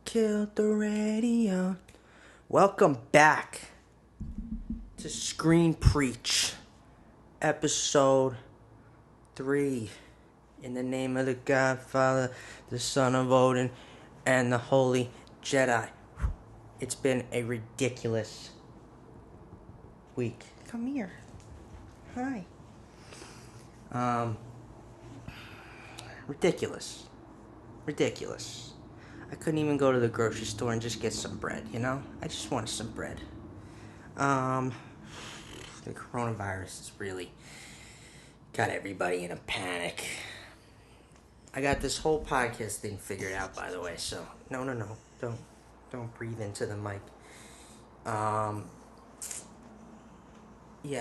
killed the radio. Welcome back to Screen Preach, episode 3. In the name of the Godfather, the Son of Odin, and the Holy Jedi. It's been a ridiculous week. Come here. Hi. Ridiculous. I couldn't even go to the grocery store and just get some bread, you know? I just wanted some bread. The coronavirus has really got everybody in a panic. I got this whole podcast thing figured out, by the way, so no. Don't breathe into the mic. Yeah,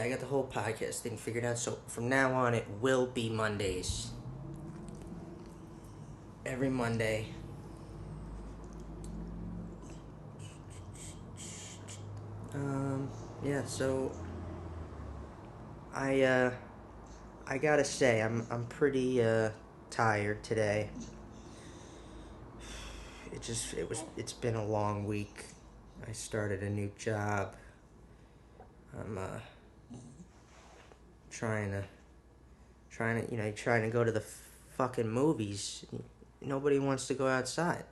I got the whole podcast thing figured out, so from now on it will be Mondays. Every Monday. Yeah, so I gotta say I'm pretty tired today. It's been a long week. I started a new job. I'm trying to go to the fucking movies. Nobody wants to go outside.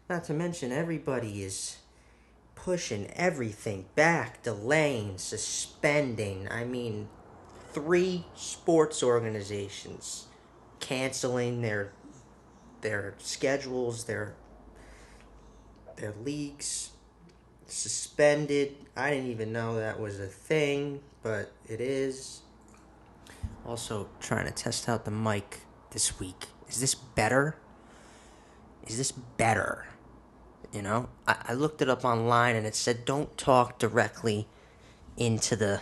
Not to mention everybody is pushing everything back, delaying, suspending. I mean, 3 sports organizations canceling their schedules, their leagues, suspended. I didn't even know that was a thing, but it is. Also, trying to test out the mic this week. Is this better? You know, I looked it up online and it said don't talk directly into the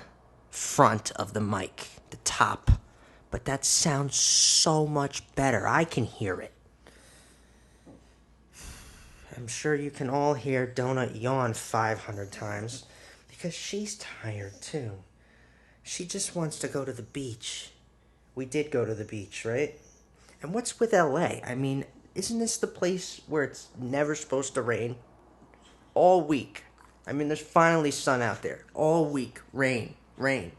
front of the mic, the top. But that sounds so much better. I can hear it. I'm sure you can all hear Donut yawn 500 times because she's tired too. She just wants to go to the beach. We did go to the beach, right? And what's with LA? I mean, isn't this the place where it's never supposed to rain? All week. I mean, there's finally sun out there. All week. Rain. I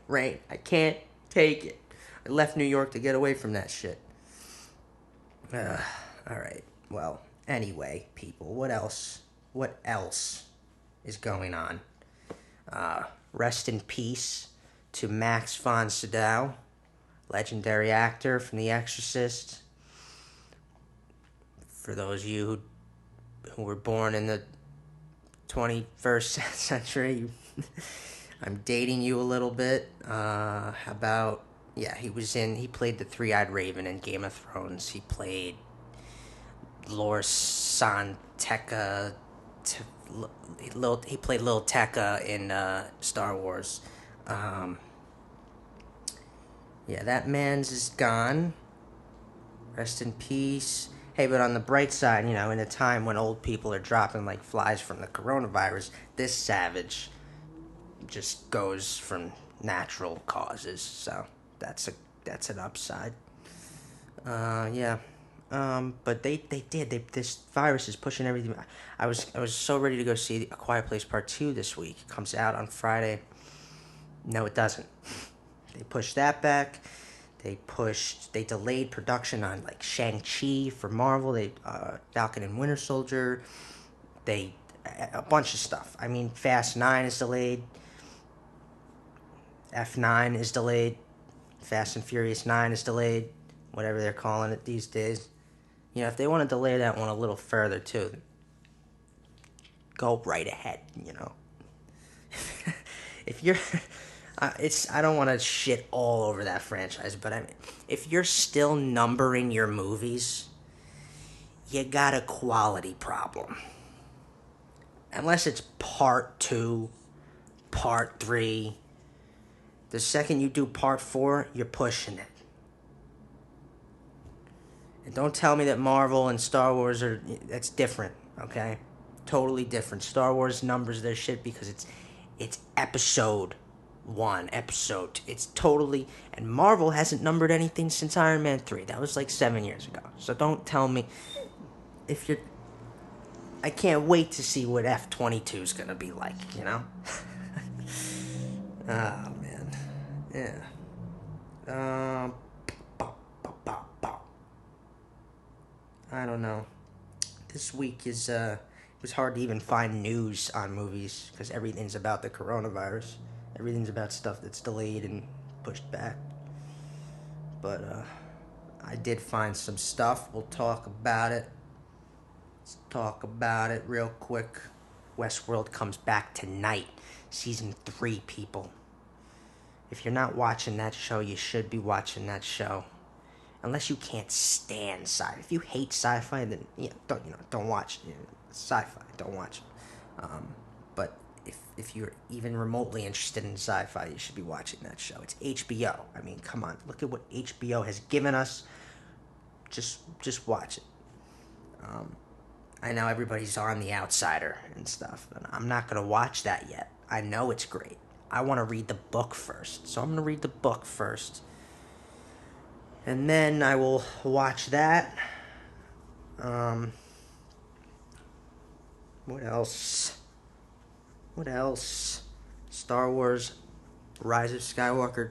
can't take it. I left New York to get away from that shit. Alright. Well, anyway, people, what else is going on? Rest in peace to Max von Sydow, legendary actor from The Exorcist. For those of you who were born in the 21st century, I'm dating you a little bit. He played the Three-Eyed Raven in Game of Thrones. He played Lor San Tekka. He played Lil Tekka in Star Wars. That man's is gone. Rest in peace. Hey, but on the bright side, in a time when old people are dropping like flies from the coronavirus, this savage just goes from natural causes. So that's an upside. But this virus is pushing everything. I was so ready to go see A Quiet Place Part 2 this week. It comes out on Friday. No, it doesn't. They pushed that back. They delayed production on like Shang-Chi for Marvel. Falcon and Winter Soldier. A bunch of stuff. I mean, Fast 9 is delayed. F9 is delayed. Fast and Furious 9 is delayed. Whatever they're calling it these days. If they want to delay that one a little further too, go right ahead, If you're... I don't want to shit all over that franchise, but I mean, if you're still numbering your movies, you got a quality problem. Unless it's part 2, part 3. The second you do part 4, you're pushing it. And don't tell me that Marvel and Star Wars that's different, okay? Totally different. Star Wars numbers their shit because it's episode 1, it's totally, and Marvel hasn't numbered anything since Iron Man 3. That was like 7 years ago. So don't tell me if you're, I can't wait to see what F-22 is gonna be like. You know. Oh man. Yeah. Um. I don't know. This week is it was hard to even find news on movies because everything's about the coronavirus. Everything's about stuff that's delayed and pushed back. But I did find some stuff. We'll talk about it. Let's talk about it real quick. Westworld comes back tonight. Season 3, people. If you're not watching that show, you should be watching that show. Unless you can't stand sci-fi. If you hate sci-fi, then don't watch sci-fi. Don't watch it. But if you're even remotely interested in sci-fi, you should be watching that show. It's HBO. I mean, come on, look at what HBO has given us. Just watch it. I know everybody's on The Outsider and stuff, and I'm not gonna watch that yet. I know it's great. I want to read the book first, so I'm gonna read the book first. And then I will watch that. What else? What else? Star Wars Rise of Skywalker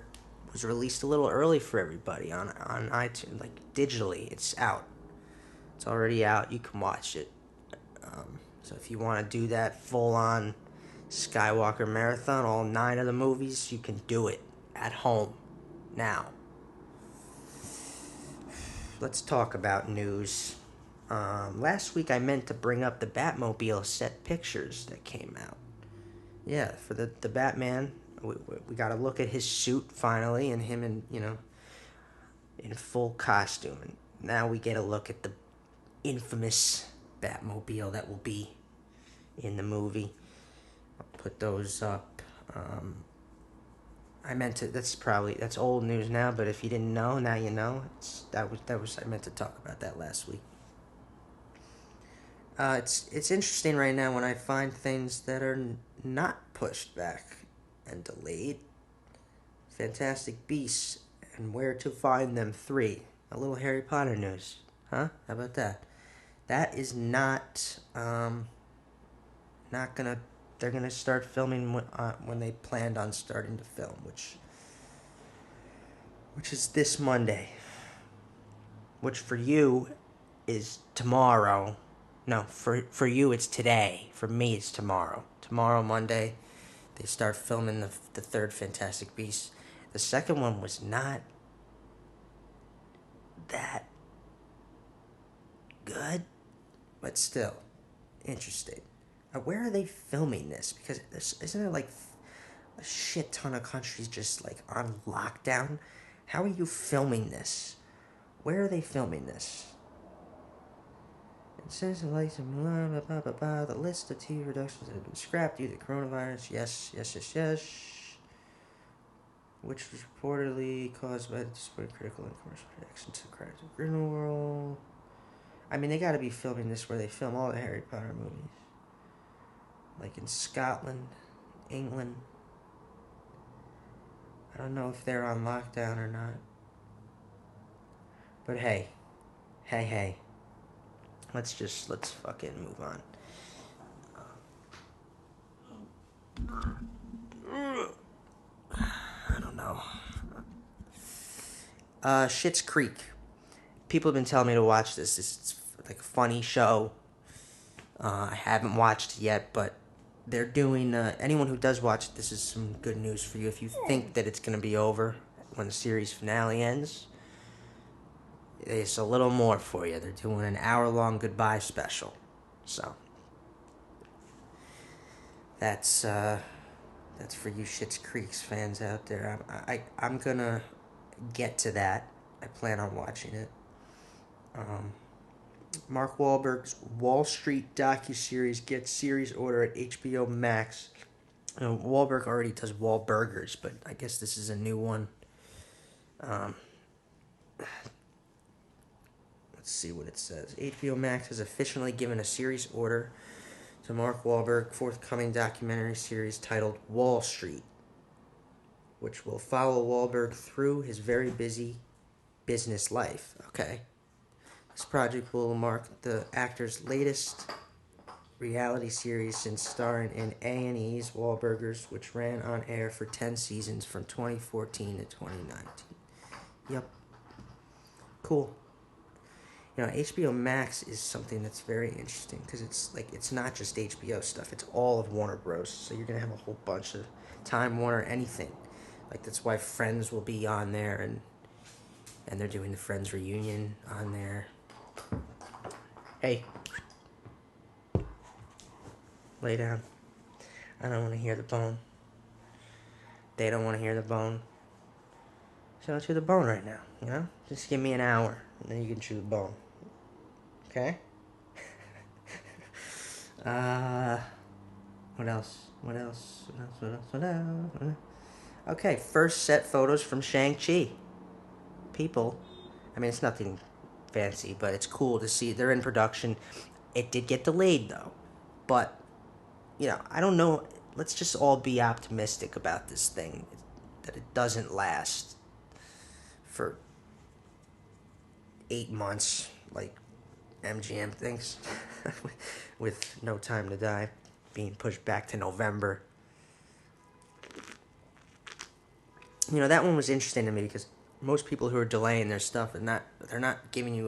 was released a little early for everybody on iTunes. Like, digitally, it's out. It's already out. You can watch it. So if you want to do that full-on Skywalker marathon, all 9 of the movies, you can do it at home now. Let's talk about news. Last week I meant to bring up the Batmobile set pictures that came out. Yeah, for the Batman, we got to look at his suit finally, and him in full costume. And now we get a look at the infamous Batmobile that will be in the movie. I'll put those up. I meant to. That's old news now. But if you didn't know, now you know. I meant to talk about that last week. It's interesting right now when I find things that are not pushed back and delayed. Fantastic Beasts and Where to Find Them 3. A little Harry Potter news, huh? How about that? That is not gonna. They're gonna start filming when they planned on starting to film, which is this Monday. Which for you is tomorrow. No, for you it's today. For me it's tomorrow. Tomorrow, Monday, they start filming the third Fantastic Beasts. The second one was not that good, but still interesting. Where are they filming this? Because isn't there like a shit ton of countries just like on lockdown? How are you filming this? Where are they filming this? It says the list of TV productions have been scrapped due to coronavirus. Yes. Which was reportedly caused by the display critical and commercial reactions to Crimes of Grindelwald. I mean, they gotta be filming this where they film all the Harry Potter movies. Like in Scotland, England. I don't know if they're on lockdown or not. But hey. Let's fucking move on. I don't know. Schitt's Creek. People have been telling me to watch this. It's like a funny show. I haven't watched it yet, but they're doing... anyone who does watch it, this is some good news for you. If you think that it's going to be over when the series finale ends, there's a little more for you. They're doing an hour-long goodbye special. So, that's for you Schitt's Creek's fans out there. I'm going to get to that. I plan on watching it. Mark Wahlberg's Wall Street docuseries gets series order at HBO Max. Wahlberg already does Wahlburgers, but I guess this is a new one. Let's see what it says. HBO Max has officially given a series order to Mark Wahlberg forthcoming documentary series titled Wall Street, which will follow Wahlberg through his very busy business life. Okay. This project will mark the actor's latest reality series since starring in A&E's Wahlburgers, which ran on air for 10 seasons from 2014 to 2019. Yep. Cool. HBO Max is something that's very interesting because it's not just HBO stuff. It's all of Warner Bros. So you're gonna have a whole bunch of Time Warner anything. That's why Friends will be on there, and they're doing the Friends reunion on there. Hey, lay down. I don't want to hear the bone. They don't want to hear the bone. So let's chew the bone right now. Just give me an hour, and then you can chew the bone. Okay? What else? Okay, first set photos from Shang-Chi. People. I mean, it's nothing fancy, but it's cool to see. They're in production. It did get delayed, though. But, I don't know. Let's just all be optimistic about this thing. That it doesn't last for 8 months, like MGM thinks, with No Time to Die being pushed back to November. That one was interesting to me because most people who are delaying their stuff they're not giving you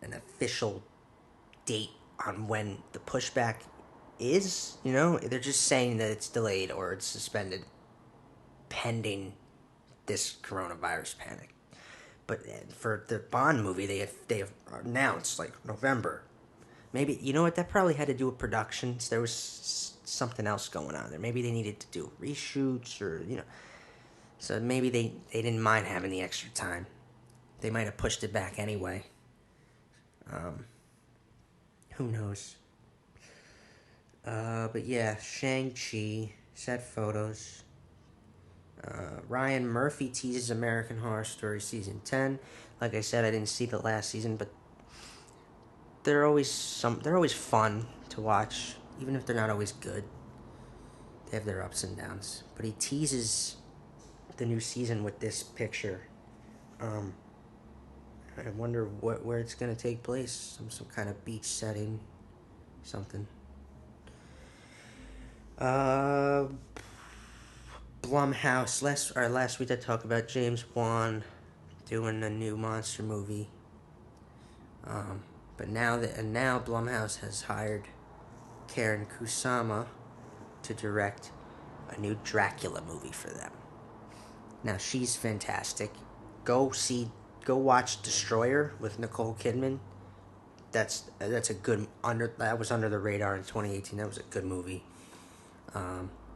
an official date on when the pushback is. They're just saying that it's delayed or it's suspended pending this coronavirus panic. But for the Bond movie, they have announced November. Maybe that probably had to do with productions. There was something else going on there. Maybe they needed to do reshoots or so maybe they didn't mind having the extra time. They might have pushed it back anyway. Who knows? But yeah, Shang-Chi set photos. Ryan Murphy teases American Horror Story Season 10. Like I said, I didn't see the last season, but they're always fun to watch, even if they're not always good. They have their ups and downs. But he teases the new season with this picture. I wonder where it's gonna take place. Some kind of beach setting, something. Blumhouse. Last week I talked about James Wan doing a new monster movie. But now Blumhouse has hired Karen Kusama to direct a new Dracula movie for them. Now she's fantastic. Go watch Destroyer with Nicole Kidman. That's a good that was under the radar in 2018. That was a good movie.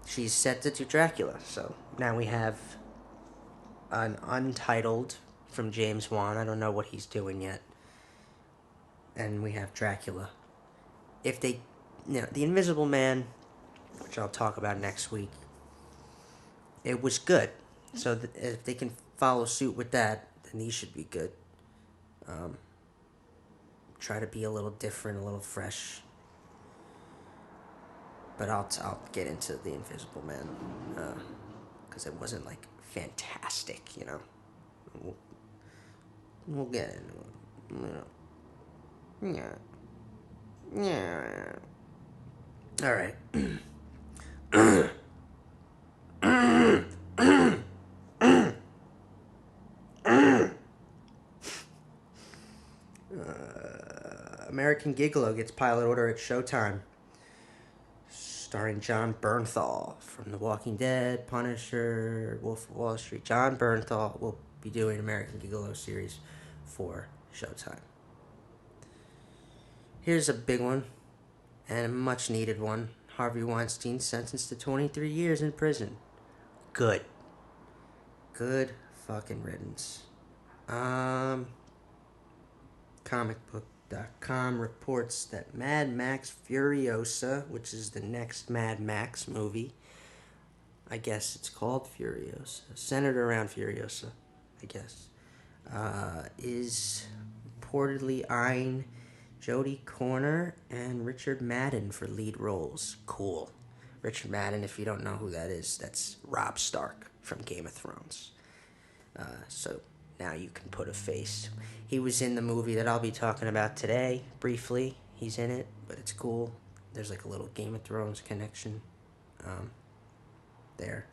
She's set to do Dracula, so now we have an Untitled from James Wan. I don't know what he's doing yet. And we have Dracula. If they, The Invisible Man, which I'll talk about next week, it was good. So if they can follow suit with that, then these should be good. Try to be a little different, a little fresh. But I'll get into The Invisible Man, because it wasn't fantastic, We'll get into it. Yeah. All right. American Gigolo gets pilot order at Showtime. Starring John Bernthal from The Walking Dead, Punisher, Wolf of Wall Street. John Bernthal will be doing American Gigolo series for Showtime. Here's a big one, and a much needed one. Harvey Weinstein sentenced to 23 years in prison. Good fucking riddance. Comicbook.com reports that Mad Max Furiosa, which is the next Mad Max movie, I guess it's called Furiosa, centered around Furiosa, I guess, is reportedly eyeing Jodie Comer and Richard Madden for lead roles. Cool. Richard Madden, if you don't know who that is, that's Robb Stark from Game of Thrones. So now you can put a face. He was in the movie that I'll be talking about today, briefly. he's in it, but it's cool. There's like a little Game of Thrones connection there.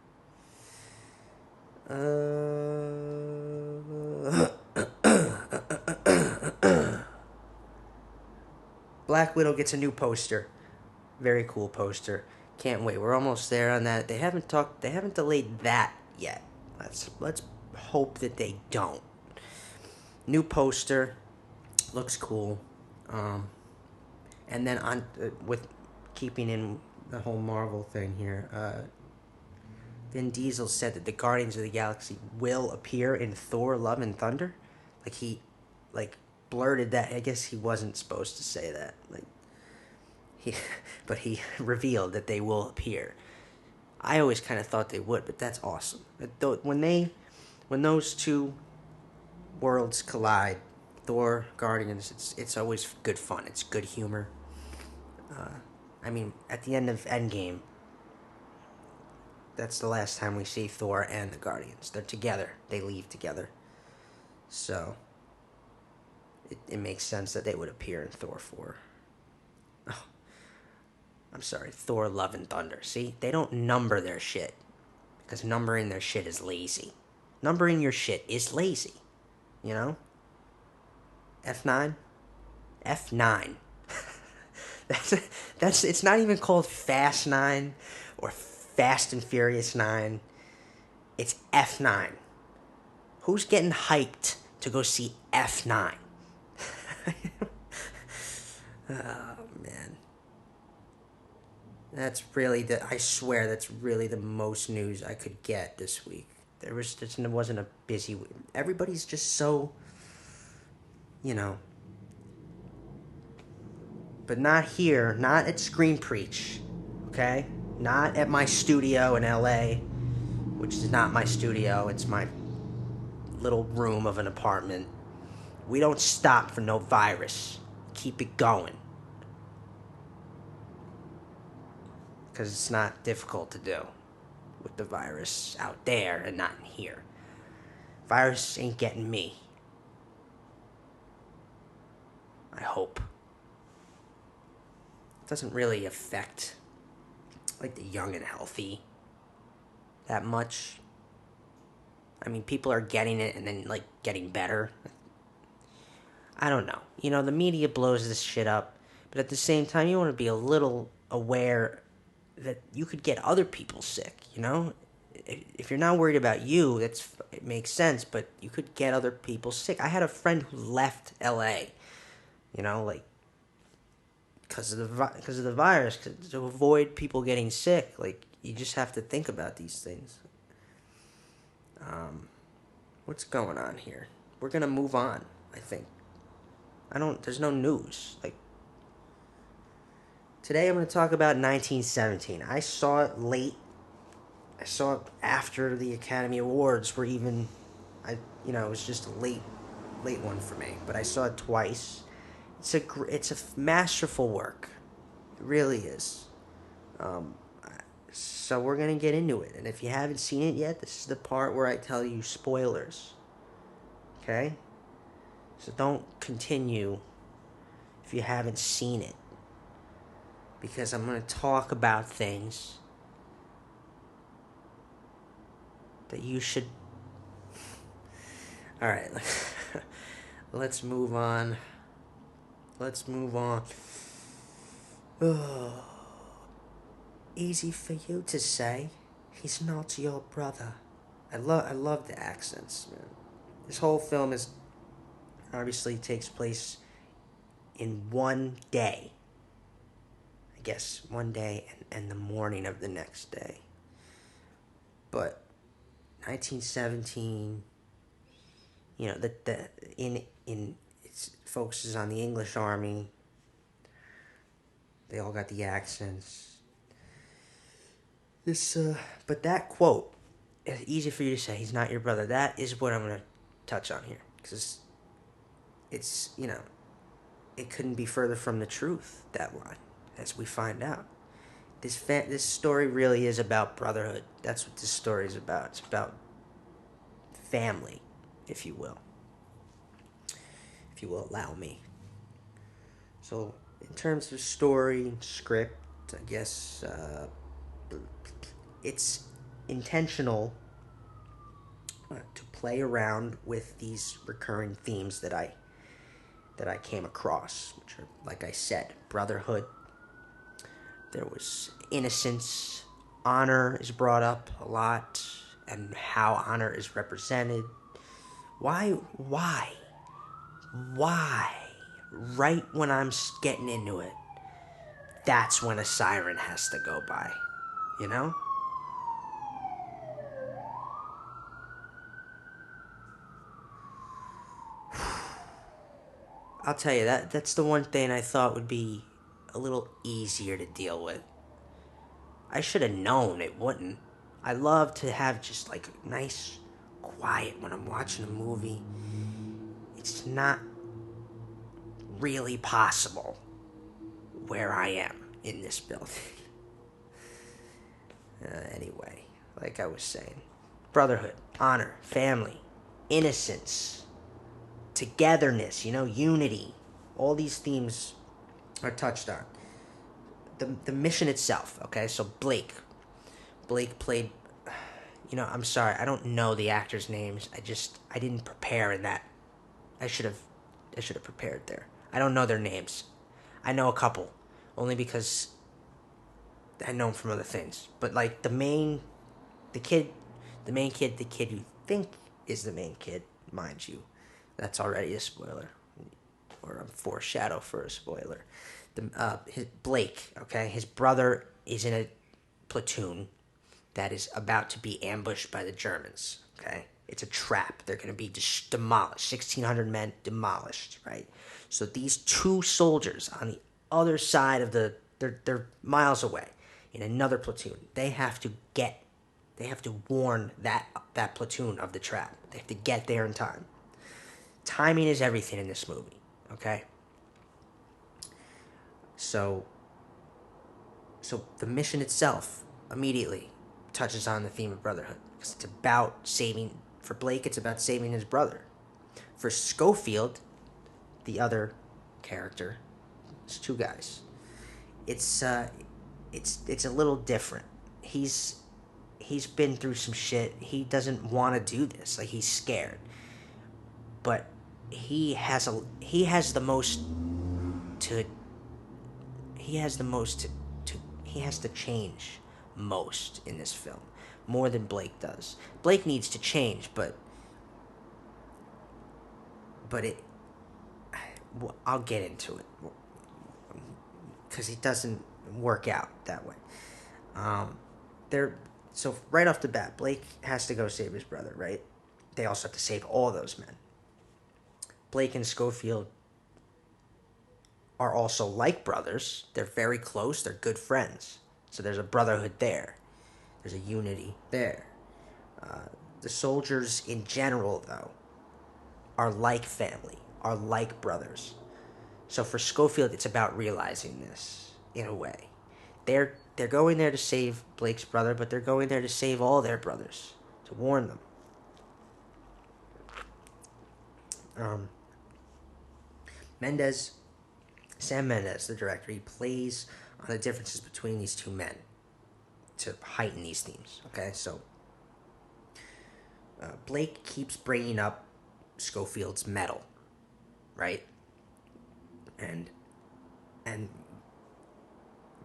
Black Widow gets a new poster. Very cool poster. Can't wait. We're almost there on that. They haven't delayed that yet. Let's hope that they don't. New poster. Looks cool. And then on with keeping in the whole Marvel thing here, Vin Diesel said that the Guardians of the Galaxy will appear in Thor: Love and Thunder. Like he, like blurted that. I guess he wasn't supposed to say that. But he revealed that they will appear. I always kind of thought they would, but that's awesome. When those two worlds collide, Thor, Guardians, it's always good fun. It's good humor. I mean, at the end of Endgame, that's the last time we see Thor and the Guardians. They're together. They leave together. So, it makes sense that they would appear in Thor 4. Oh, I'm sorry, Thor, Love, and Thunder. See, they don't number their shit. Because numbering their shit is lazy. Numbering your shit is lazy. You know? F9? F9. That's it's not even called Fast 9 or Fast and Furious 9. It's F9. Who's getting hyped to go see F9? Oh, man. I swear that's really the most news I could get this week. There wasn't a busy week. Everybody's just so, you know. But not here, not at Screen Preach, okay? Not at my studio in LA, which is not my studio, it's my little room of an apartment. We don't stop for no virus. Keep it going. Because it's not difficult to do with the virus out there and not in here. Virus ain't getting me. I hope. It doesn't really affect like the young and healthy that much. I mean, people are getting it and then like getting better. I don't know. You know, the media blows this shit up, but at the same time, you want to be a little aware that you could get other people sick, you know? If you're not worried about you, it makes sense, but you could get other people sick. I had a friend who left LA, you know, like because of the virus, to avoid people getting sick. Like, you just have to think about these things. What's going on here? We're gonna move on, I think. There's no news. Like, today I'm gonna talk about 1917. I saw it late. I saw it after the Academy Awards were even, it was just a late one for me. But I saw it twice. It's a masterful work. It really is. So we're gonna get into it, and if you haven't seen it yet, this is the part where I tell you spoilers. Okay? So don't continue if you haven't seen it, because I'm gonna talk about things that you should. All right, let's move on. Oh, easy for you to say. He's not your brother. I love the accents, man. This whole film obviously takes place in one day. I guess one day and the morning of the next day. But 1917, it focuses on the English army. They all got the accents. But that quote, it's easy for you to say, he's not your brother. That is what I'm going to touch on here. Because it's, it couldn't be further from the truth, that line, as we find out. This story really is about brotherhood. That's what this story is about. It's about family, if you will. If you will allow me. So In terms of story, script, I guess it's intentional to play around with these recurring themes that I came across, which are, like I said, brotherhood. There was innocence, honor is brought up a lot, and how honor is represented. Why? Why? Right when I'm getting into it, that's when a siren has to go by. You know? I'll tell you, that's the one thing I thought would be a little easier to deal with. I should have known it wouldn't. I love to have just like nice quiet when I'm watching a movie. It's not really possible where I am in this building. Anyway, like I was saying, brotherhood, honor, family, innocence, togetherness, unity. All these themes are touched on. The mission itself, okay? So Blake played, I'm sorry, I don't know the actors' names. I didn't prepare in that. I should have prepared there. I don't know their names. I know a couple, only because I know them from other things. But like the kid, the kid you think is the main kid, mind you, that's already a spoiler, or a foreshadow for a spoiler. Blake, okay, his brother is in a platoon that is about to be ambushed by the Germans. Okay, it's a trap. They're going to be demolished. 1,600 men demolished. Right. So these two soldiers on the other side of they're miles away in another platoon. They have to warn that platoon of the trap. They have to get there in time. Timing is everything in this movie. Okay. So the mission itself immediately touches on the theme of brotherhood. Because it's about for Blake, it's about saving his brother. For Schofield, the other character, it's two guys. It's a little different. He's been through some shit. He doesn't want to do this. Like, he's scared. But he has the most to he has to change most in this film, more than Blake does. Blake needs to change, but I'll get into it because it doesn't work out that way. So right off the bat, Blake has to go save his brother. Right? They also have to save all those men. Blake and Schofield are also like brothers. They're very close. They're good friends. So there's a brotherhood there. There's a unity there. The soldiers in general, though, are like family, are like brothers. So for Schofield, it's about realizing this in a way. They're going there to save Blake's brother, but they're going there to save all their brothers, to warn them. Sam Mendes, the director, he plays on the differences between these two men to heighten these themes. Okay, so Blake keeps bringing up Schofield's medal, right? And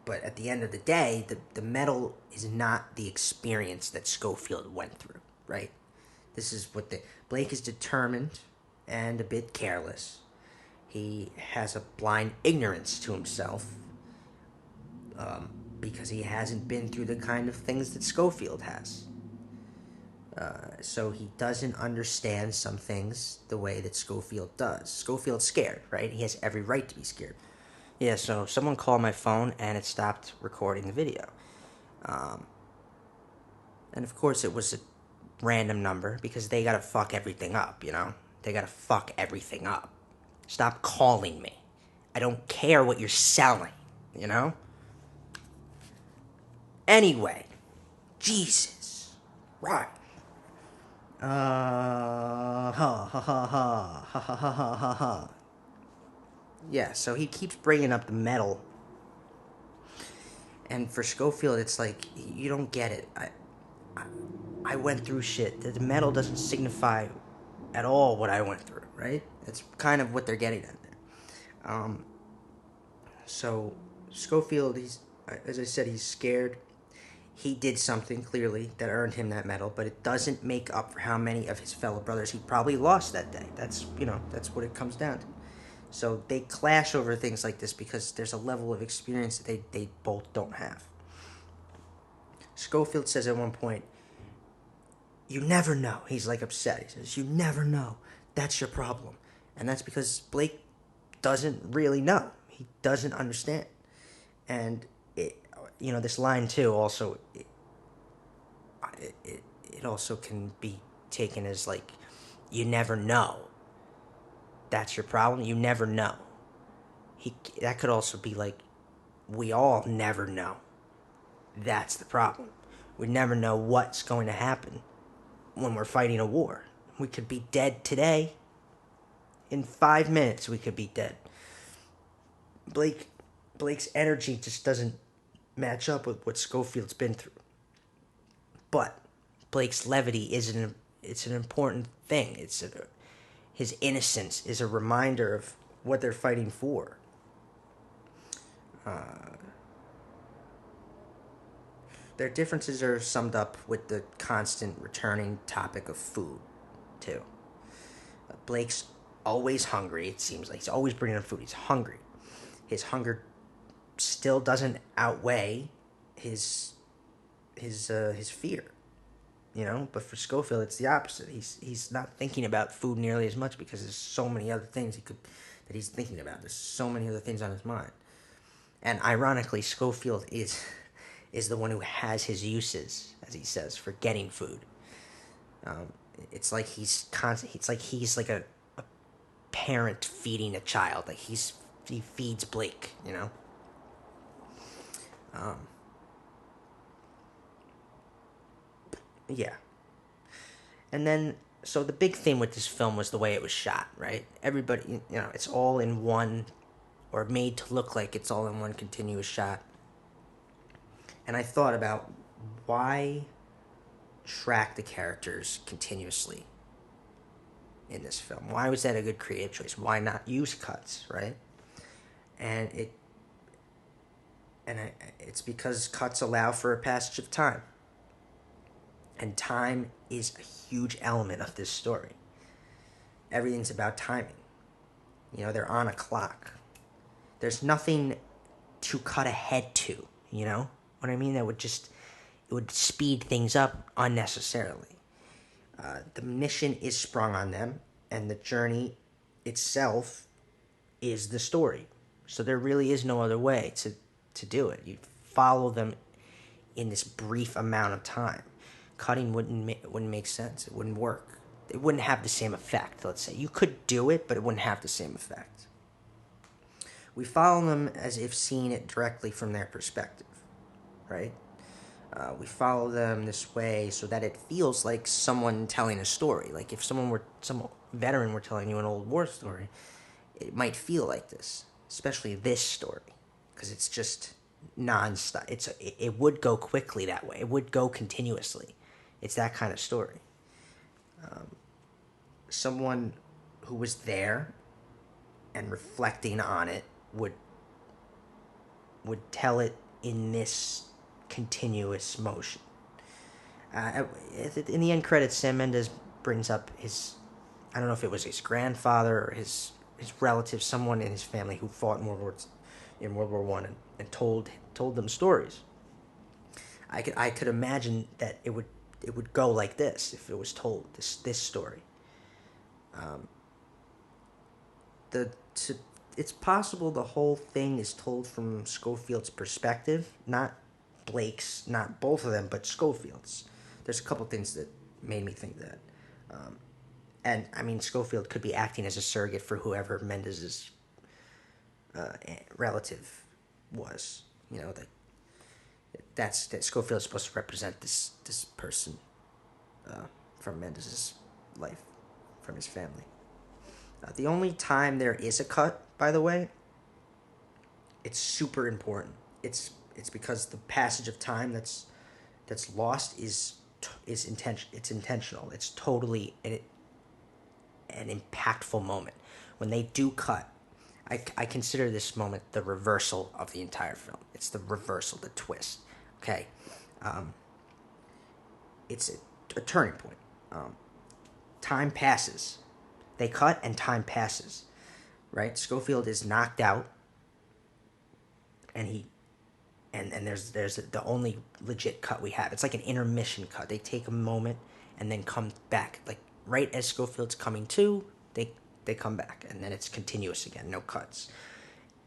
but at the end of the day, the medal is not the experience that Schofield went through, right? This is what Blake is determined and a bit careless. He has a blind ignorance to himself because he hasn't been through the kind of things that Schofield has. So he doesn't understand some things the way that Schofield does. Schofield's scared, right? He has every right to be scared. Yeah, so someone called my phone and it stopped recording the video. And of course it was a random number because they gotta fuck everything up, They gotta fuck everything up. Stop calling me. I don't care what you're selling, Anyway, Jesus. Right. Ha ha ha ha ha ha ha ha ha ha. Yeah, so he keeps bringing up the metal, and for Schofield, it's like you don't get it. I went through shit. The metal doesn't signify at all what I went through, right? That's kind of what they're getting at there. So Schofield, he's, as I said, he's scared. He did something clearly that earned him that medal, but it doesn't make up for how many of his fellow brothers he probably lost that day. That's what it comes down to. So they clash over things like this because there's a level of experience that they both don't have. Schofield says at one point, "You never know." He's like upset. He says, "You never know. That's your problem." And that's because Blake doesn't really know. He doesn't understand. And this line too also it also can be taken as like, you never know. That's your problem. You never know. That could also be like, we all never know. That's the problem. We never know what's going to happen when we're fighting a war. We could be dead today. In 5 minutes, we could be dead. Blake's energy just doesn't match up with what Schofield's been through. But Blake's levity it's an important thing. His innocence is a reminder of what they're fighting for. Their differences are summed up with the constant returning topic of food, too. Blake's always hungry, it seems like. He's always bringing up food. He's hungry. His hunger still doesn't outweigh his fear. But for Schofield, it's the opposite. He's not thinking about food nearly as much because there's so many other things that he's thinking about. There's so many other things on his mind. And ironically, Schofield is the one who has his uses, as he says, for getting food. It's like he's constant. It's like he's like a parent feeding a child. Like he feeds Blake. Yeah. And then, so the big thing with this film was the way it was shot, right? Everybody, it's all in one, or made to look like it's all in one continuous shot. And I thought about why track the characters continuously in this film. Why was that a good creative choice? Why not use cuts, right? And it's because cuts allow for a passage of time. And time is a huge element of this story. Everything's about timing. They're on a clock. There's nothing to cut ahead to, you know what I mean? It would speed things up unnecessarily. The mission is sprung on them, and the journey itself is the story. So there really is no other way to do it. You follow them in this brief amount of time. Cutting wouldn't make sense. It wouldn't work. It wouldn't have the same effect, let's say. You could do it, but it wouldn't have the same effect. We follow them as if seeing it directly from their perspective, right? We follow them this way so that it feels like someone telling a story. Like if some veteran were telling you an old war story, it might feel like this, especially this story, because it's just nonstop. It would go quickly that way. It would go continuously. It's that kind of story. Someone who was there and reflecting on it would tell it in this continuous motion. In the end credits, Sam Mendes brings up I don't know if it was his grandfather or his relative, someone in his family who fought in World War One and told them stories. I could imagine that it would go like this if it was told this story. It's possible the whole thing is told from Schofield's perspective, not Blake's, not both of them, but Schofield's. There's a couple things that made me think that. And I mean, Schofield could be acting as a surrogate for whoever Mendes's relative was. That Schofield is supposed to represent this person from Mendes's life, from his family. The only time there is a cut, by the way, it's super important. It's because the passage of time that's lost is intention. It's intentional. It's totally an impactful moment. When they do cut, I consider this moment the reversal of the entire film. It's the reversal, the twist. Okay, it's a turning point. Time passes. They cut and time passes. Right? Schofield is knocked out, and there's the only legit cut we have. It's like an intermission cut. They take a moment and then come back. Like right as Schofield's coming to, they come back, and then it's continuous again, no cuts.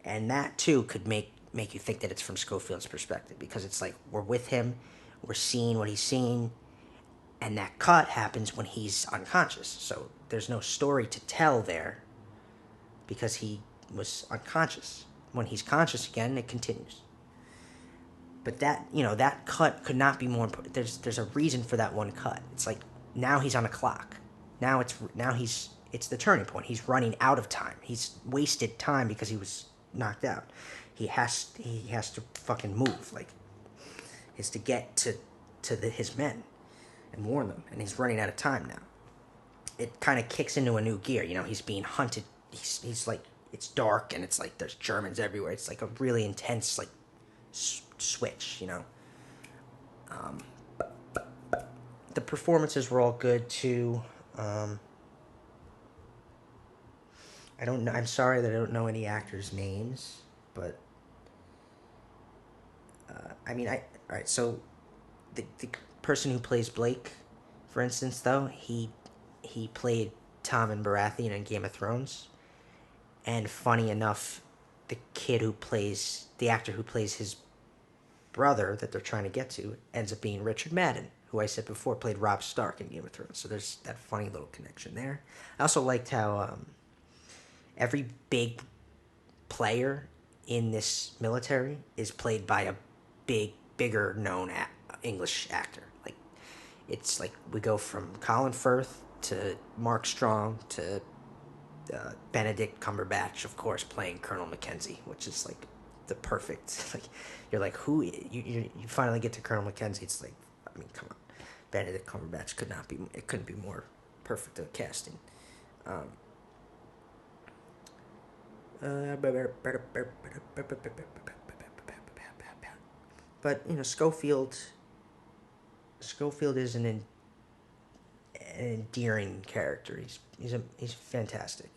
And that too could make you think that it's from Schofield's perspective, because it's like we're with him, we're seeing what he's seeing, and that cut happens when he's unconscious. So there's no story to tell there because he was unconscious. When he's conscious again, it continues. But that cut could not be more important. There's a reason for that one cut. It's like now he's on a clock. It's the turning point. He's running out of time. He's wasted time because he was knocked out. He has to fucking move. Like, he has to get to his men and warn them. And he's running out of time now. It kind of kicks into a new gear. He's being hunted. He's like, it's dark and it's like there's Germans everywhere. It's like a really intense like switch. The performances were all good too. I don't know. I'm sorry that I don't know any actors' names, but all right. So the person who plays Blake, for instance, though, he played Tommen Baratheon in Game of Thrones, and funny enough, the actor who plays his brother that they're trying to get to ends up being Richard Madden, who I said before played Robb Stark in Game of Thrones. So there's that funny little connection there. I also liked how every big player in this military is played by a bigger known English actor. Like, it's like we go from Colin Firth to Mark Strong to Benedict Cumberbatch, of course, playing Colonel Mackenzie, which is like the perfect. Like, you're like, who you finally get to Colonel Mackenzie. It's like, I mean, come on, Benedict Cumberbatch couldn't be more perfect of casting. But Schofield is an endearing character. He's fantastic.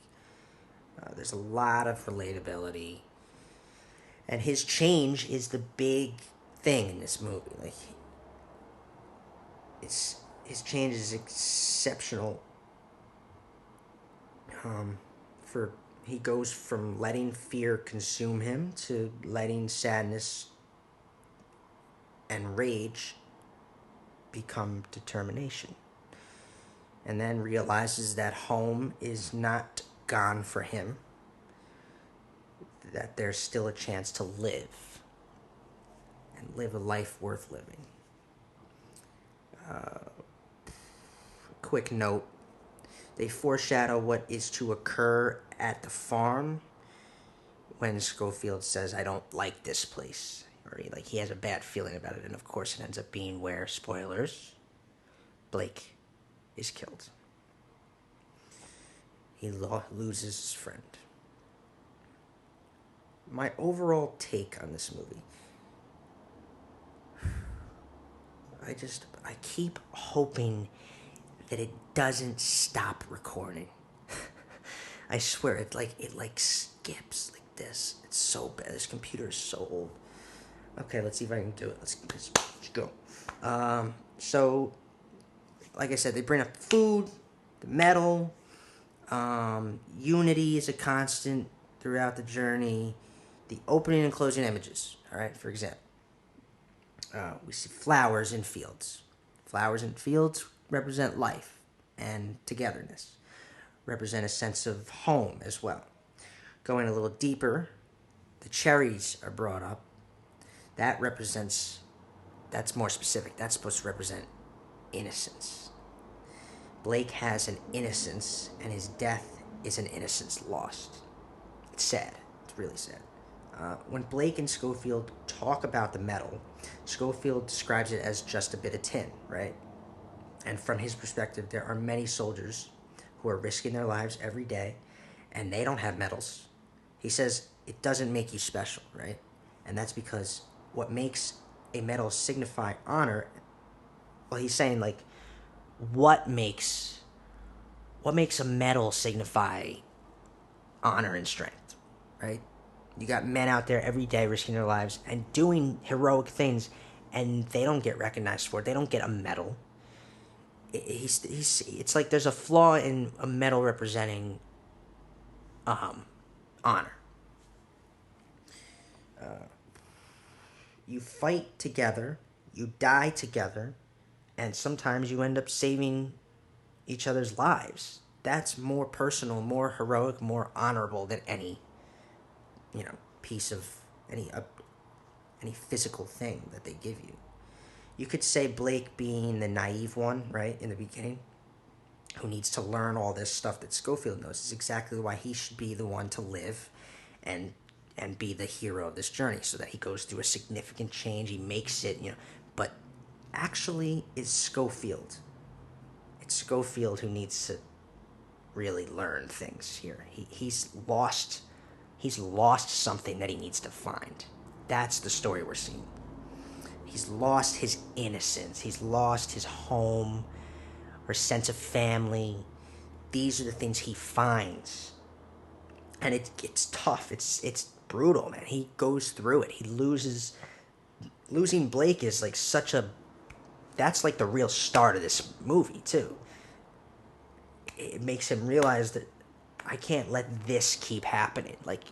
There's a lot of relatability, and his change is the big thing in this movie. Like, his change is exceptional. He goes from letting fear consume him to letting sadness and rage become determination. And then realizes that home is not gone for him, that there's still a chance to live, and live a life worth living. Quick note, they foreshadow what is to occur at the farm when Schofield says, I don't like this place, or he has a bad feeling about it, and of course it ends up being where, spoilers, Blake is killed. He loses his friend. My overall take on this movie, I keep hoping that it doesn't stop recording. I swear, it skips like this. It's so bad. This computer is so old. Okay, let's see if I can do it. Let's go. So, like I said, they bring up food, the metal. Unity is a constant throughout the journey. The opening and closing images. All right, for example, we see flowers in fields. Flowers in fields represent life and togetherness. Represent a sense of home as well. Going a little deeper, the cherries are brought up. That's more specific. That's supposed to represent innocence. Blake has an innocence, and his death is an innocence lost. It's sad. It's really sad. When Blake and Schofield talk about the medal, Schofield describes it as just a bit of tin, right? And from his perspective, there are many soldiers who are risking their lives every day, and they don't have medals. He says it doesn't make you special, right? And that's because what makes a medal signify honor, well, he's saying, like, what makes a medal signify honor and strength, right? You got men out there every day risking their lives and doing heroic things, and they don't get recognized for it. They don't get a medal. It's like there's a flaw in a medal representing honor. You fight together, you die together, and sometimes you end up saving each other's lives. That's more personal, more heroic, more honorable than any, piece of any physical thing that they give you. You could say Blake being the naive one, right, in the beginning, who needs to learn all this stuff that Schofield knows, is exactly why he should be the one to live and be the hero of this journey, so that he goes through a significant change, he makes it, but actually it's Schofield. It's Schofield who needs to really learn things here. He's lost something that he needs to find. That's the story we're seeing. He's lost his innocence. He's lost his home or sense of family. These are the things he finds. And it's tough. It's brutal, man. He goes through it. Losing Blake is like that's like the real start of this movie, too. It makes him realize that I can't let this keep happening. Like,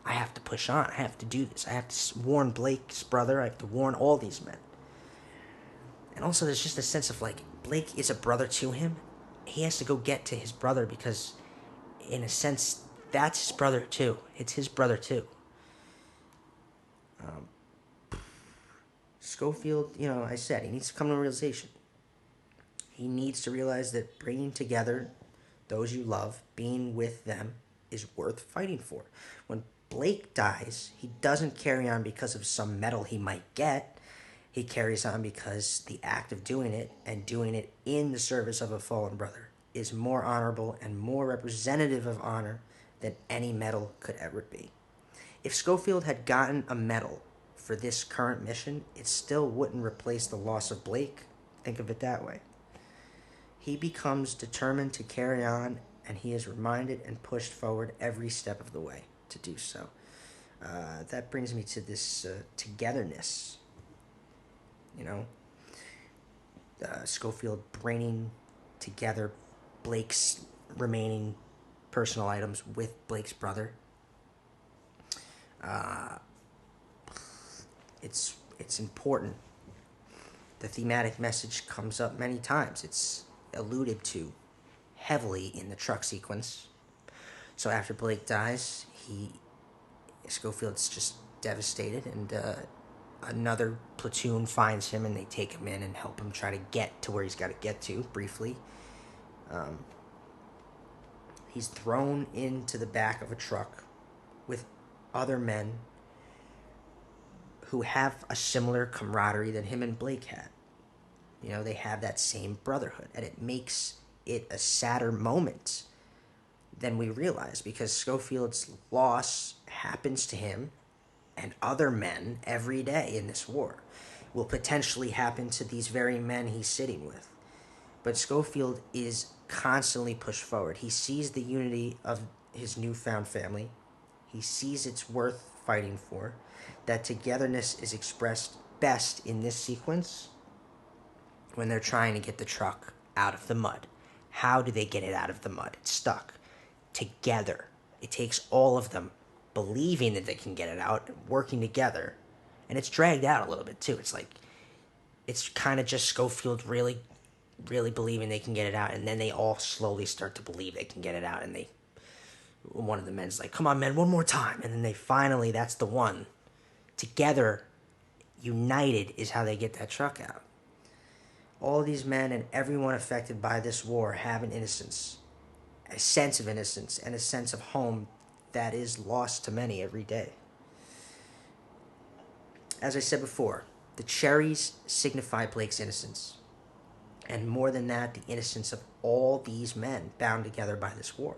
I have to push on. I have to do this. I have to warn Blake's brother. I have to warn all these men. And also, there's just a sense of, like, Blake is a brother to him. He has to go get to his brother because, in a sense, that's his brother, too. It's his brother, too. Schofield, I said, he needs to come to a realization. He needs to realize that bringing together those you love, being with them, is worth fighting for. When Blake dies, he doesn't carry on because of some medal he might get. He carries on because the act of doing it, and doing it in the service of a fallen brother, is more honorable and more representative of honor than any medal could ever be. If Schofield had gotten a medal for this current mission, it still wouldn't replace the loss of Blake. Think of it that way. He becomes determined to carry on, and he is reminded and pushed forward every step of the way to do so. That brings me to this togetherness. Schofield bringing together Blake's remaining personal items with Blake's brother. It's important. The thematic message comes up many times. It's alluded to heavily in the truck sequence. So after Blake dies, Schofield's just devastated, and another platoon finds him, and they take him in and help him try to get to where he's got to get to, briefly. He's thrown into the back of a truck with other men who have a similar camaraderie that him and Blake had. They have that same brotherhood, and it makes it a sadder moment than we realize, because Schofield's loss happens to him and other men every day in this war. Will potentially happen to these very men he's sitting with. But Schofield is constantly pushed forward. He sees the unity of his newfound family. He sees it's worth fighting for. That togetherness is expressed best in this sequence when they're trying to get the truck out of the mud. How do they get it out of the mud? It's stuck. Together. It takes all of them believing that they can get it out, working together. And it's dragged out a little bit, too. It's kind of just Schofield really, really believing they can get it out, and then they all slowly start to believe they can get it out, and one of the men's like, come on, men, one more time. And then they finally, that's the one. Together, united, is how they get that truck out. All these men and everyone affected by this war have an innocence. a sense of innocence and a sense of home that is lost to many every day. As I said before, the cherries signify Blake's innocence. And more than that, the innocence of all these men bound together by this war.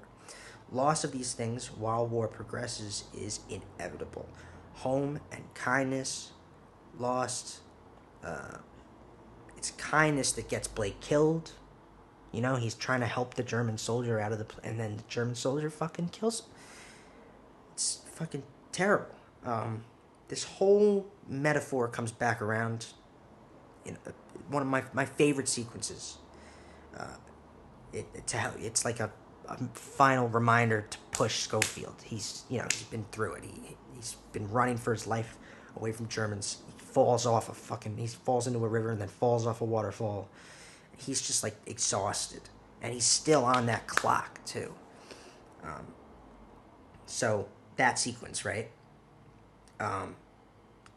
Loss of these things while war progresses is inevitable. Home and kindness lost. It's kindness that gets Blake killed. You know, he's trying to help the German soldier out of the... And then the German soldier fucking kills him. It's fucking terrible. This whole metaphor comes back around in one of my favorite sequences. It's like a final reminder to push Schofield. He's been through it. He's been running for his life away from Germans. He falls into a river and then falls off a waterfall. He's just like exhausted, and he's still on that clock too. So that sequence, right?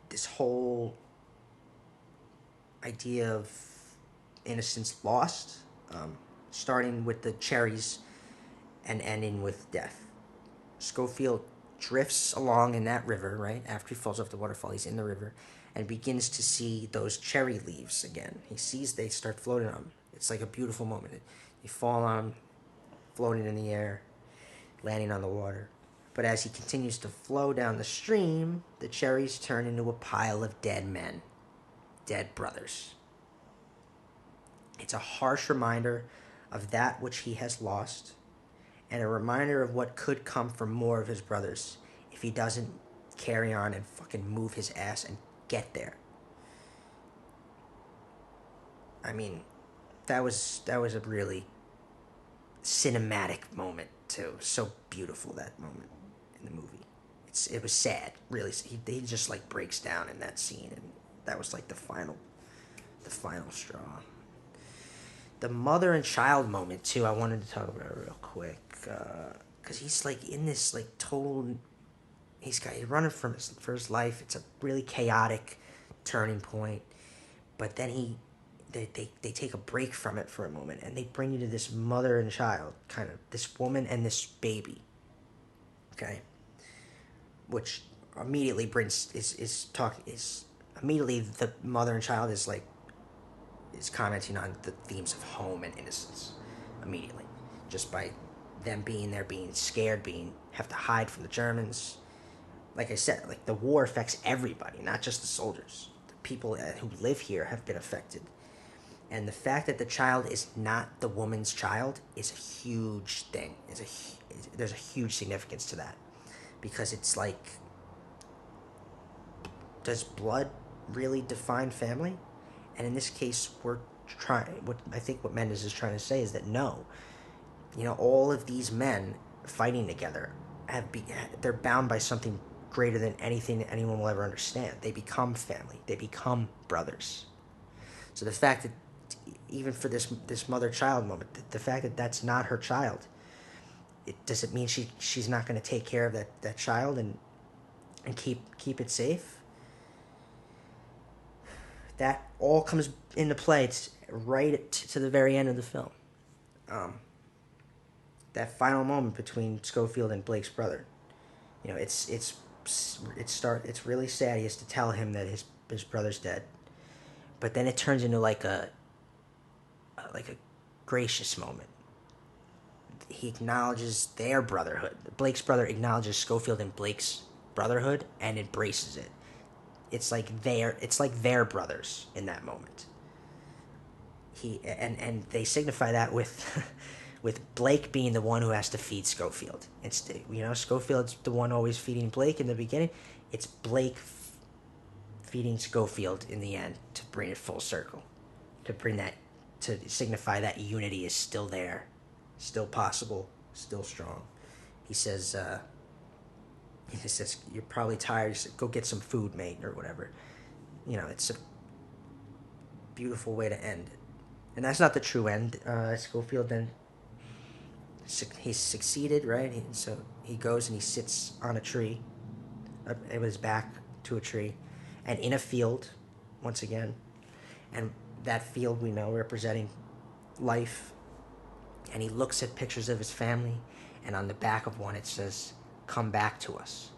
This whole idea of innocence lost, starting with the cherries and ending with death. Schofield drifts along in that river, right? After he falls off the waterfall, he's in the river and begins to see those cherry leaves again. He sees they start floating on him. It's like a beautiful moment. They fall on him, floating in the air, landing on the water. But as he continues to flow down the stream, the cherries turn into a pile of dead men, dead brothers. It's a harsh reminder of that which he has lost, and a reminder of what could come from more of his brothers if he doesn't carry on and fucking move his ass and get there. I mean, that was a really cinematic moment too. So beautiful, that moment in the movie. It was sad, really. He just like breaks down in that scene, and that was like the final straw. The mother and child moment too, I wanted to talk about real quick, because he's like in this like total, he's running for his life. It's a really chaotic turning point, but then they take a break from it for a moment, and they bring you to this mother and child, kind of this woman and this baby, okay, which immediately immediately the mother and child is commenting on the themes of home and innocence immediately, just by them being there, being scared, have to hide from the Germans. Like I said, like the war affects everybody, not just the soldiers. The people who live here have been affected, and the fact that the child is not the woman's child is a huge thing. There's a huge significance to that, because it's like, does blood really define family? And in this case, what Mendes is trying to say is that no, all of these men fighting together they're bound by something greater than anything that anyone will ever understand. They become family. They become brothers. So the fact that even for this mother-child moment, the fact that that's not her child, does it mean she's not going to take care of that child and keep it safe? That all comes into play. It's right to the very end of the film. That final moment between Schofield and Blake's brother. It's really sad. He has to tell him that his brother's dead, but then it turns into like a gracious moment. He acknowledges their brotherhood. Blake's brother acknowledges Schofield and Blake's brotherhood and embraces it. It's like they're brothers in that moment. And they signify that with with Blake being the one who has to feed Schofield. Schofield's the one always feeding Blake in the beginning. It's Blake feeding Schofield in the end to bring it full circle, to signify that unity is still there, still possible, still strong. He says, you're probably tired. He said, go get some food, mate, or whatever. It's a beautiful way to end it. And that's not the true end. Schofield then, he's succeeded, right? So he goes and he sits on a tree, with his back to a tree, and in a field, once again. And that field we know representing life And he looks at pictures of his family, and on the back of one it says, "Come back to us."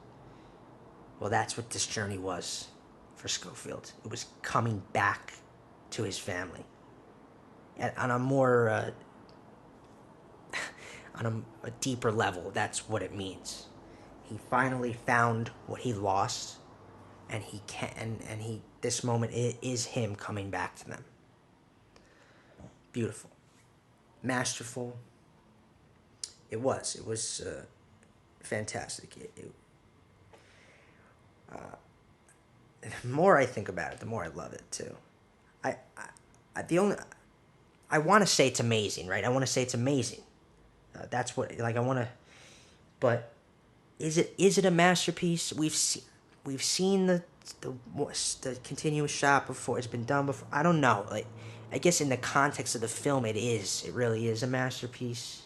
Well, that's what this journey was for Schofield. It was coming back to his family. And on a more, on a deeper level, that's what it means. He finally found what he lost, and he can, and he, this moment, it is him coming back to them. Beautiful. Masterful. It was fantastic. The more I think about it, the more I love it too. The only, I want to say it's amazing, right? I want to say it's amazing. That's what, like, I want to, but is it a masterpiece? We've seen the continuous shot before. It's been done before. I don't know. Like, I guess in the context of the film, it is. It really is a masterpiece.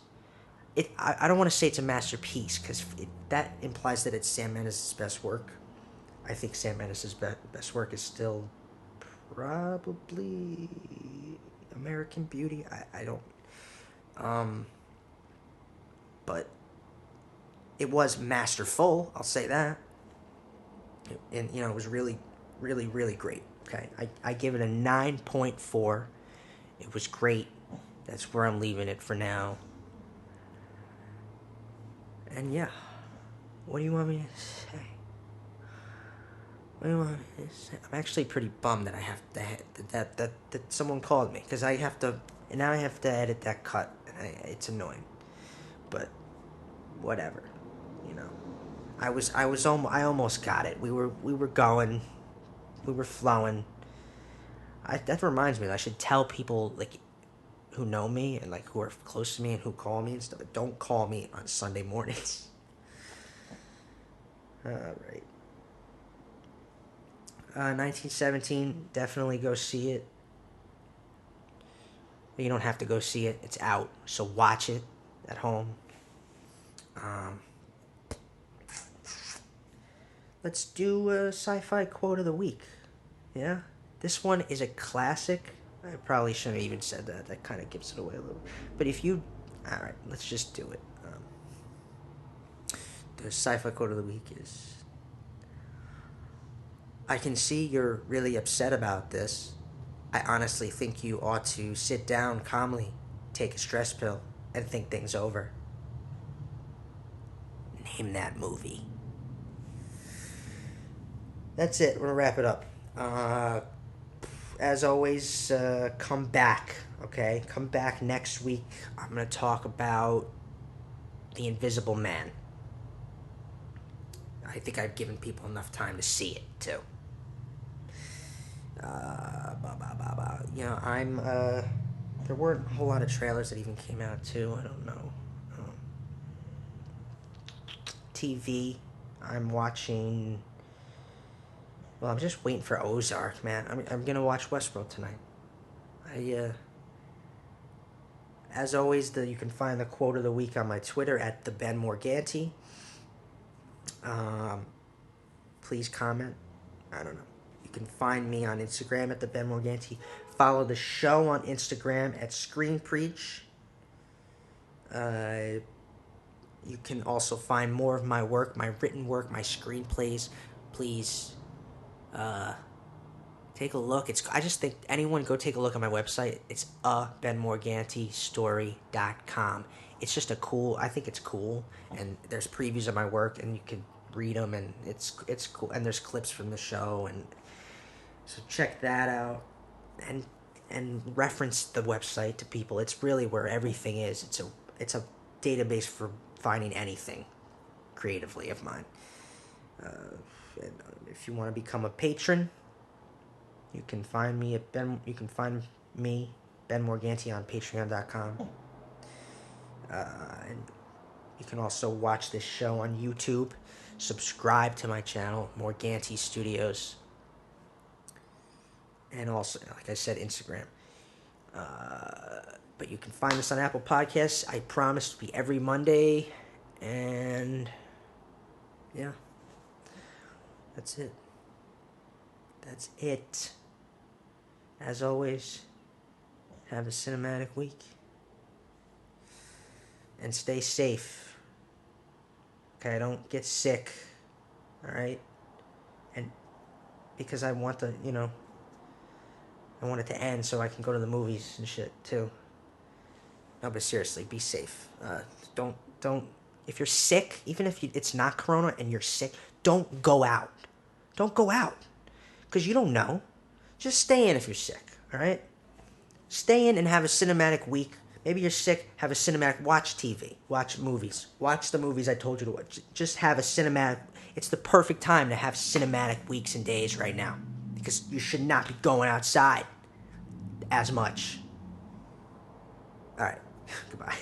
I don't want to say it's a masterpiece because that implies that it's Sam Mendes' best work. I think Sam Mendes' best work is still probably American Beauty. I don't. But it was masterful. I'll say that. And it was really, really, really great. Okay, I give it a 9.4. It was great. That's where I'm leaving it for now. And yeah, what do you want me to say? What do you want me to say? I'm actually pretty bummed that I have to that someone called me because I have to, and now I have to edit that cut, and it's annoying. But whatever, you know. I almost got it. We were going, we were flowing. That reminds me, I should tell people like who know me and like who are close to me and who call me and stuff. Don't call me on Sunday mornings. All right. 1917. Definitely go see it. You don't have to go see it. It's out, so watch it at home. Let's do a sci-fi quote of the week. Yeah, this one is a classic. I probably shouldn't have even said that. That kind of gives it away a little. But if you, all right, let's just do it. The sci-fi quote of the week is: I can see you're really upset about this. I honestly think you ought to sit down calmly, take a stress pill, and think things over. Name that movie. That's it. We're gonna wrap it up. As always, come back. Okay, come back next week. I'm gonna talk about The Invisible Man. I think I've given people enough time to see it too. I'm. There weren't a whole lot of trailers that even came out too. I don't know. TV. I'm watching. Well, I'm just waiting for Ozark, man. I'm gonna watch Westworld tonight. As always, you can find the quote of the week on my Twitter at the Ben Morganti. Please comment. I don't know. You can find me on Instagram at the Ben Morganti. Follow the show on Instagram at Screen Preach. You can also find more of my work, my written work, my screenplays. Please take a look. I just think anyone go take a look at my website. It's benmorgantistory.com. It's just I think it's cool, and there's previews of my work, and you can read them, and it's cool, and there's clips from the show, and so check that out, and reference the website to people. It's really where everything is. It's a database for finding anything creatively of mine. And if you want to become a patron, you can find me at Ben Morganti on Patreon.com. And you can also watch this show on YouTube. Subscribe to my channel, Morganti Studios. And also, like I said, Instagram. But you can find us on Apple Podcasts. I promise to be every Monday. And yeah. That's it. That's it. As always, have a cinematic week. and stay safe. Okay, don't get sick. All right? And because I want I want it to end so I can go to the movies and shit too. No, but seriously, be safe. Don't. If you're sick, even if it's not corona and you're sick, don't go out. Don't go out, cause you don't know. Just stay in if you're sick. All right. Stay in and have a cinematic week. Maybe you're sick. Have a cinematic. Watch TV. Watch movies. Watch the movies I told you to watch. Just have a cinematic. It's the perfect time to have cinematic weeks and days right now, because you should not be going outside as much. All right. Goodbye.